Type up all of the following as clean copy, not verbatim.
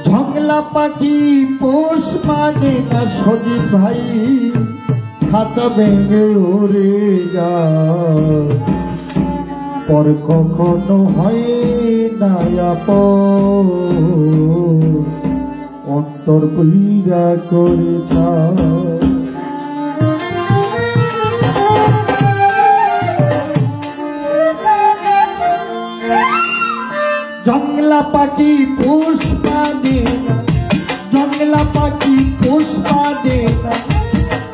ঝংলা পাখি পোষ মানে না সজীব ভাই, খাঁচা ভেঙে উড়ে যায়, পর কখনো হয় না আপন, অন্তর পীড়া করেছ। জংলা পাখি পুষ্পা দে না, জংলা পাখি পুষ্পা দে না,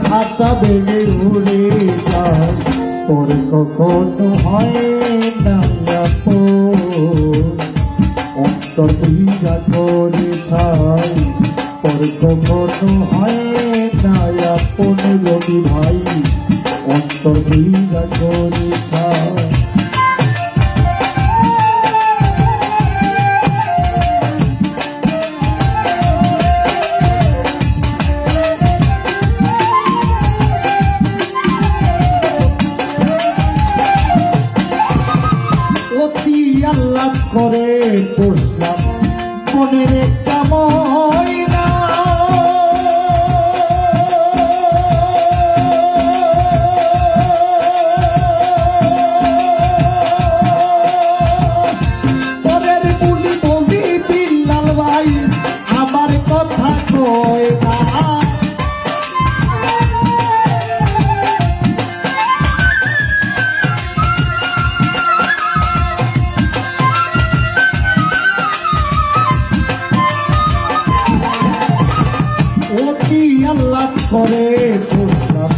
খাঁচা ভেঙে উড়ে যায়, পরে কখনো হয় না আপন, অন্তর পীড়া করে খাই, পরে কখনো হয় না আপন রবি ভাই, অন্তর পীড়া করে খাই। আল্লাহ করে বসলাম মনের একটা ময়না, পরের বুলি বলি বিল্লাল ভাই আমার কথা কয় না, আল্লাহ করে বসলাম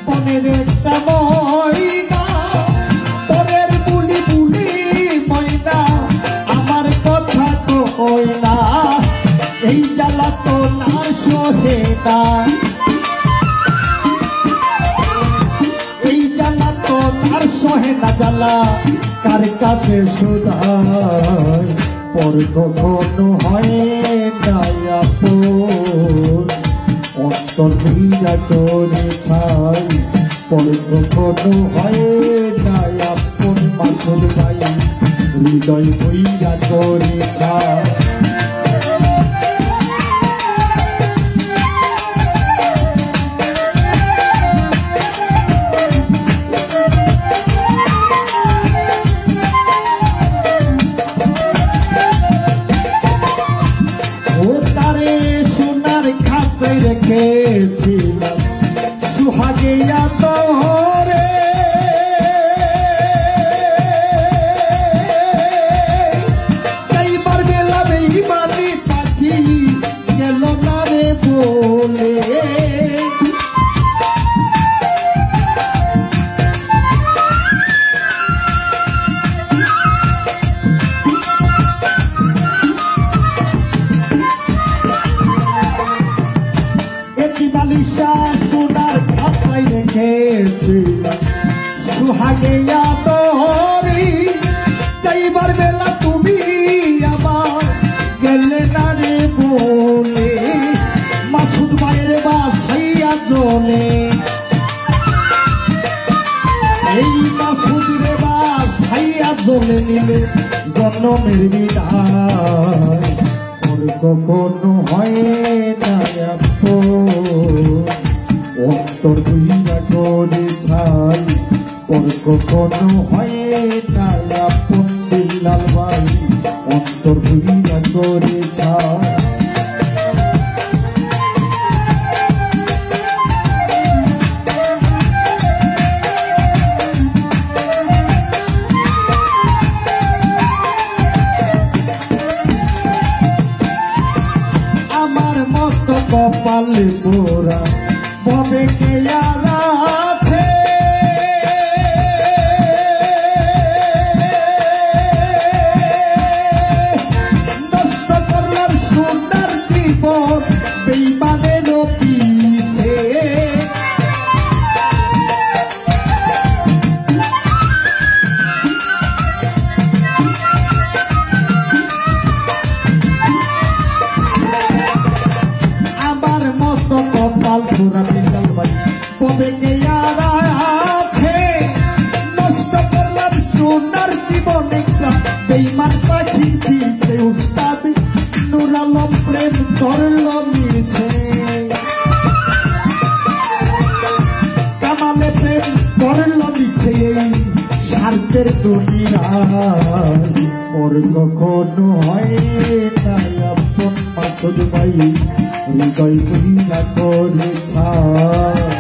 মনের একটা ময়না, পরের বুলি বুলি ময়না আমার কথা কয় না, এই জ্বালা তো না সহে না, এই জ্বালা তো আর সহে না, জ্বালা কার কাছে শোধায়, পর কখনো হয় না আপন, অন্তর পীড়া করে ছাই, পর কখনো হয় না আপন মাসুদ ভাই, হৃদয় পীড়া করে ছাই। রেখেছিলাম সুহাগে তোরে, এইবার বেলা বেইমানি পাখি গেল না রে বলে, সোনার খাতায় রেখেছিলাম সুহাগে তোরি, যাইবার বেলা তুমি আমার গেলে না রে বলে, মাসুদ ভাইয়ের বাসাইয়া জলে, এই মাসুদ রে বাসাইয়া জলে নিলে জন্মের বিদায়, কখনো হয় না অন্তর পীড়া করে ছাই, কখনো হয় না আপন বিল্লাল ভাই, অন্তর পীড়া করে ছাই। কপালে পোড়া ভবে কে আছে, নষ্ট করলাম সোনার জীবন বেইমানের পিছে, কপাল পুরা বিল্লাল ভাই কবে কে আছে, জীবন একটা বেইমান পাখি দিতে উস্তাদ নূর আলম প্রেম করল মিছে কামালে প্রেম করল মিছে এই স্বার্থের দুনিয়ায় ওর কখনো হয় না আপন মাসুদ ভাই হৃদয় বুঝি না করে